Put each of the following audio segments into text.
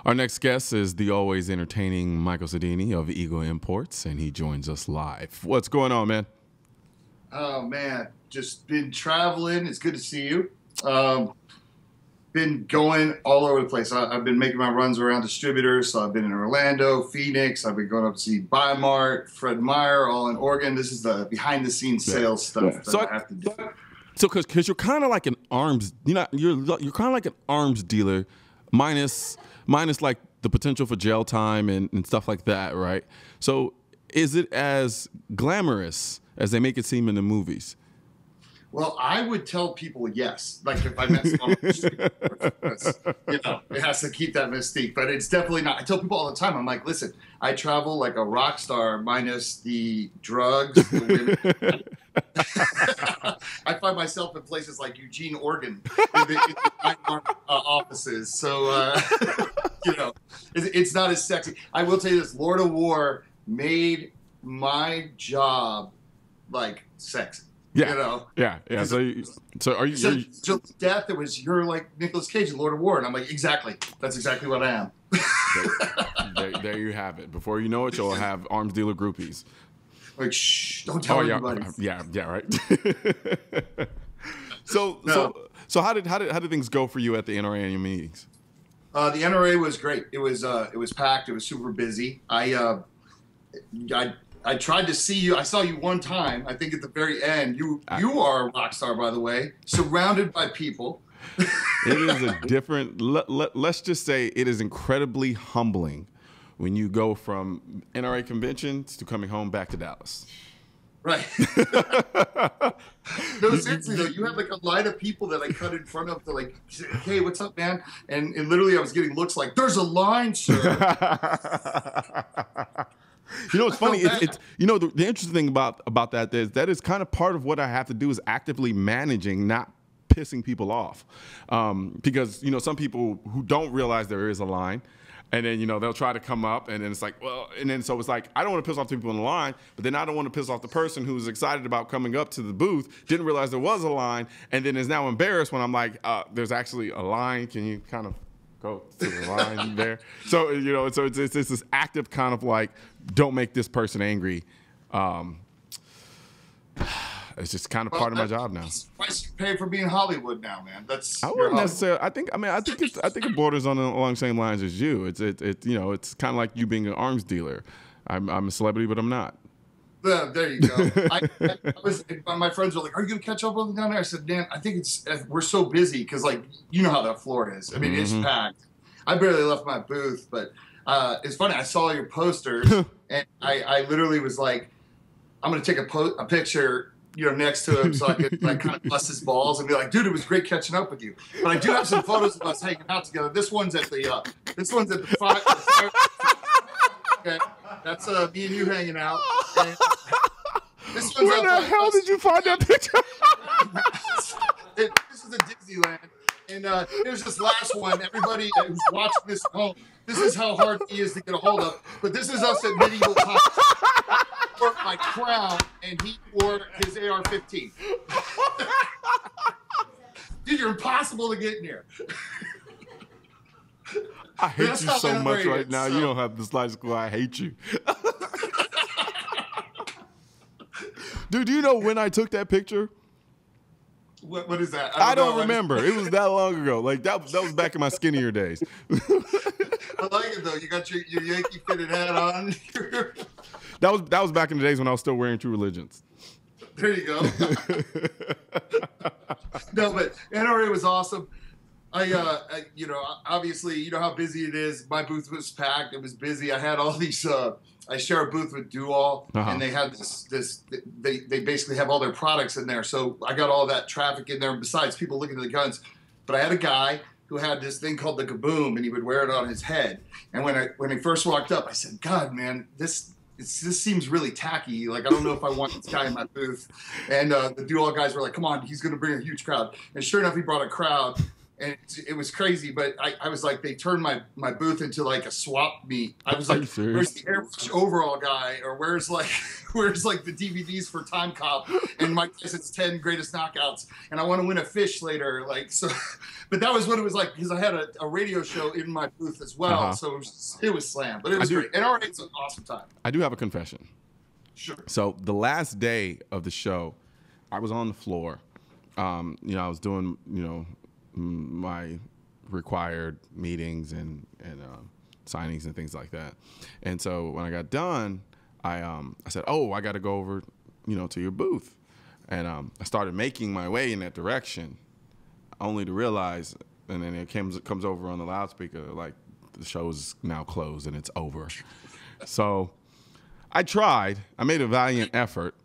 Our next guest is the always entertaining Michael Sodini of Eagle Imports, and he joins us live. What's going on, man? Oh, man. Just been traveling. It's good to see you. Been going all over the place. I've been making my runs around distributors. So I've been in Orlando, Phoenix. I've been going up to see Bi-Mart, Fred Meyer, all in Oregon. This is the behind-the-scenes sales stuff that I have to do. So, because you're kind of like an arms, you're kind of like an arms dealer, minus like the potential for jail time and stuff like that, right? So, is it as glamorous as they make it seem in the movies? Well, I would tell people yes. Like if I met someone, it has to keep that mystique. But it's definitely not. I tell people all the time, I'm like, listen, I travel like a rock star minus the drugs, the women. I find myself in places like Eugene, Oregon, in the offices. So, it's not as sexy. I will tell you this, Lord of War made my job like sexy. Yeah, yeah. So are you? So death, it was you're like Nicolas Cage in Lord of War, and I'm like, exactly. That's exactly what I am. there you have it. Before you know it, you'll have arms dealer groupies. Like, shh, don't tell anybody. Yeah, right. So how did things go for you at the NRA annual meetings? The NRA was great. It was packed. It was super busy. I tried to see you. I saw you one time. I think at the very end. You are a rock star, by the way, surrounded by people. It is a different. Let's just say it is incredibly humbling when you go from NRA conventions to coming home back to Dallas. Right. No, seriously though, you had like a line of people that I cut in front of to like, hey, what's up, man? And literally, I was getting looks like, there's a line, sir. You know, it's funny. It's the interesting thing about that is that is kind of part of what I have to do is actively managing, not pissing people off, because some people who don't realize there is a line, and then they'll try to come up, and then it's like, well, and then so it's like I don't want to piss off the people in the line, but then I don't want to piss off the person who's excited about coming up to the booth, didn't realize there was a line, and then is now embarrassed when I'm like, there's actually a line. Can you kind of go to the line there? So it's this active kind of like, don't make this person angry. It's just kind of part of my job now. Price you pay for being Hollywood now, man. That's I wouldn't necessarily. I think it borders along the same lines as you. It's kind of like you being an arms dealer. I'm a celebrity, but I'm not. There you go. My friends were like, "Are you gonna catch up with them down there?" I said, "Man, I think we're so busy because like you know how that floor is. I mean, it's packed. I barely left my booth, but it's funny. I saw your posters, and I literally was like, I'm gonna take a picture, next to him so I could like kind of bust his balls and be like, dude, it was great catching up with you. But I do have some photos of us hanging out together. This one's at the fire. Okay, that's me and you hanging out. And this one's Where the hell did you find that picture? This is a Disneyland. And here's this last one. Everybody who's watching this at home, this is how hard he is to get a hold of. But this is us at medieval times. I wore my crown, and he wore his AR-15. Dude, you're impossible to get in here. I hate you so much right now. So. You don't have the slightest clue. I hate you. Dude, do you know when I took that picture? What is that? I don't remember. It was that long ago. Like that was back in my skinnier days. I like it though. You got your Yankee fitted hat on. That was back in the days when I was still wearing True Religions. There you go. No, but NRA was awesome. Obviously, you know how busy it is. My booth was packed. It was busy. I had all these. I share a booth with Dual, and they had this. They basically have all their products in there. So I got all that traffic in there. Besides people looking at the guns, but I had a guy who had this thing called the kaboom, and he would wear it on his head. And when he first walked up, I said, "God, man, this seems really tacky. Like I don't know if I want this guy in my booth." And the Dual guys were like, "Come on, he's going to bring a huge crowd." And sure enough, he brought a crowd. and it was crazy. But I was like, they turned my booth into like a swap meet. I was like, where's the airbrush overall guy, or where's like the DVDs for Time Cop and Mike Tyson's 10 greatest knockouts, and I want to win a fish later, like so. But that was what it was like, because I had a radio show in my booth as well, so it was slammed. But it was great. And already it's an awesome time. I do have a confession. Sure. So the last day of the show, I was on the floor. I was doing, my required meetings and signings and things like that. And so when I got done, I said, "Oh, I got to go over, to your booth." And I started making my way in that direction, only to realize, and then it comes over on the loudspeaker, like, the show's now closed and it's over. So I tried. I made a valiant effort,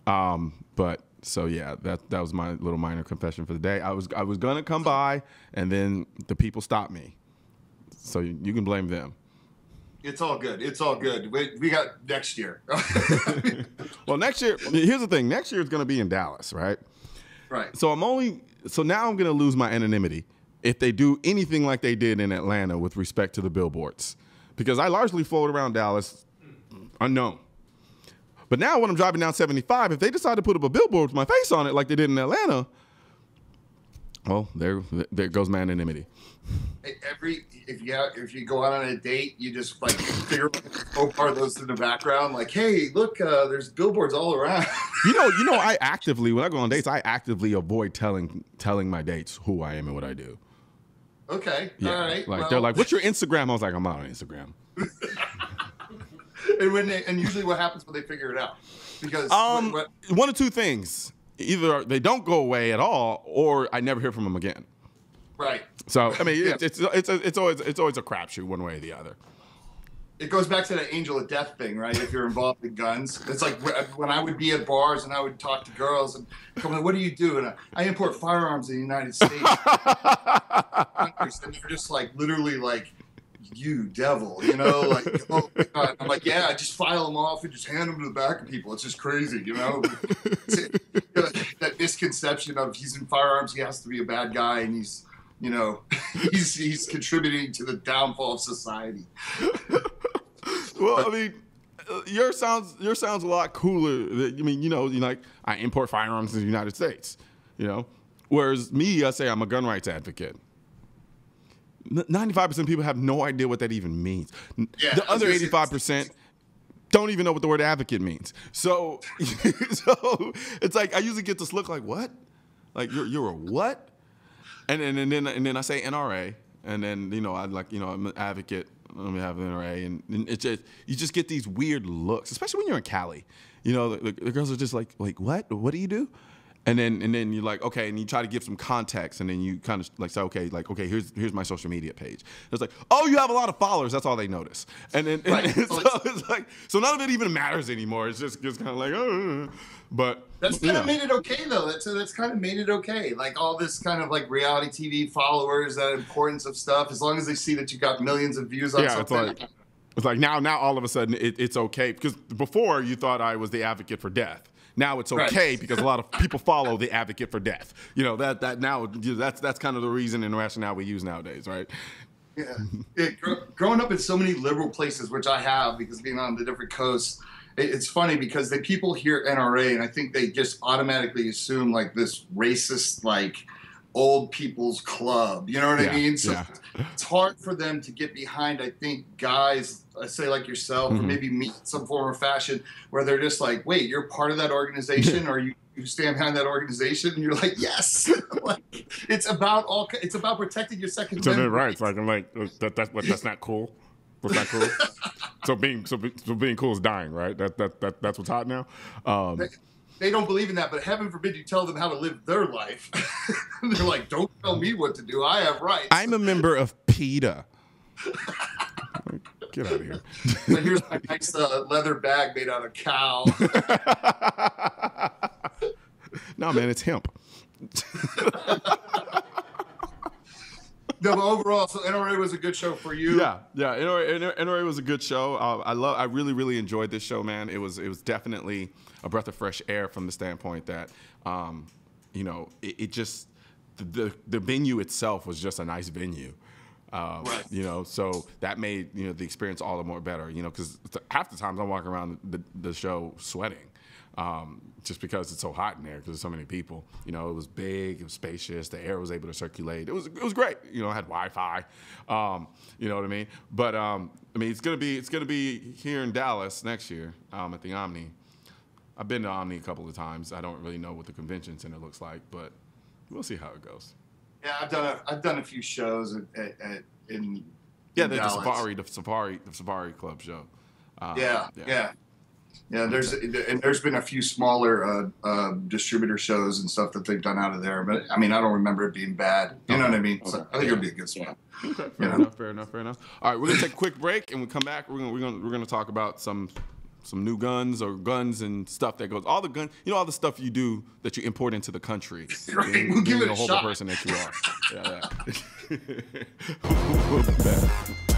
but. So yeah, that was my little minor confession for the day. I was gonna come by, and then the people stopped me. So you can blame them. It's all good. It's all good. We got next year. Well, next year. Here's the thing. Next year is gonna be in Dallas, right? Right. So now I'm gonna lose my anonymity if they do anything like they did in Atlanta with respect to the billboards, because I largely float around Dallas unknown. But now when I'm driving down 75, if they decide to put up a billboard with my face on it like they did in Atlanta, well, there goes my anonymity. If you go out on a date, you just like figure out those in the background, like, hey, look, there's billboards all around. I actively, when I go on dates, I actively avoid telling my dates who I am and what I do. Okay, yeah. All right. Like, they're like, "What's your Instagram?" I was like, "I'm not on Instagram." And usually what happens when they figure it out? Because one of two things: either they don't go away at all, or I never hear from them again. Right. So I mean, it's always a crapshoot one way or the other. It goes back to the angel of death thing, right? If you're involved in guns, it's like when I would be at bars and I would talk to girls and come like, "What do you do?" And I import firearms in the United States. And they're just like literally like, "You devil," like, "Oh my God." I'm like, "Yeah, I just file them off and just hand them to the back of people." It's just crazy, that misconception of he's in firearms, he has to be a bad guy, and he's he's contributing to the downfall of society. Well, I mean, yours sounds a lot cooler. Like, I import firearms in the United States, whereas me, I say I'm a gun rights advocate. 95% of people have no idea what that even means. Yeah, the other 85% don't even know what the word advocate means. So it's like I usually get this look like, "What? Like you're a what?" And then I say NRA, and then I'm an advocate. Let me have an NRA, and it's just, you just get these weird looks, especially when you're in Cali. The girls are just like, "What? What do you do?" And then you're like, "Okay," and you try to give some context, and then you kind of like say, okay, here's my social media page. It's like, "Oh, you have a lot of followers." That's all they notice. And then so it's like, so none of it even matters anymore. It's just kind of like, oh. But that's kind of made it okay, though. That's kind of made it okay. Like all this kind of like reality TV followers, that importance of stuff. As long as they see that you got millions of views on something. It's like now all of a sudden it's okay, because before you thought I was the advocate for death. Now it's okay because a lot of people follow the advocate for death. That now that's kind of the reason and rationale we use nowadays, right? Yeah. Growing up in so many liberal places, which I have because being on the different coasts, it's funny because the people hear NRA and I think they just automatically assume like this racist, like old people's club. You know what I mean? So it's hard for them to get behind, I think, guys, I say like yourself, or maybe me in some form or fashion, where they're just like, "Wait, you're part of that organization, or you stand behind that organization?" And you're like, "Yes." Like, it's about protecting your Second Amendment. Right. It's like, I'm like, that's not cool. That's not cool. So being cool is dying, right? That's what's hot now. They don't believe in that, but heaven forbid you tell them how to live their life. They're like, "Don't tell me what to do. I have rights." I'm a member of PETA. Get out of here. So here's my nice leather bag made out of cow. No, man, it's hemp. No, but overall, so NRA was a good show for you. Yeah. NRA was a good show. I really, really enjoyed this show, man. It was definitely a breath of fresh air from the standpoint that, it just, the venue itself was just a nice venue. Right. You know, so that made, you know, the experience all the more better, you know, because half the times I'm walking around the show sweating, just because it's so hot in there because there's so many people. You know, it was big, it was spacious, the air was able to circulate. It was great. You know, it had Wi-Fi. You know what I mean? But I mean, it's gonna be here in Dallas next year at the Omni. I've been to Omni a couple of times. I don't really know what the convention center looks like, but we'll see how it goes. Yeah, I've done a few shows in the Dallas. Safari Club show. Yeah. There's been a few smaller distributor shows and stuff that they've done out of there, but I mean, I don't remember it being bad. You know what I mean? Okay. So I think it'll be a good spot. Okay, fair enough. All right, we're gonna take a quick break, and we come back. We're gonna talk about some new guns or guns and stuff that goes, all the gun, you know, all the stuff you do that you import into the country. Right, we'll give it a the shot. person that you are. Yeah. We'll be back.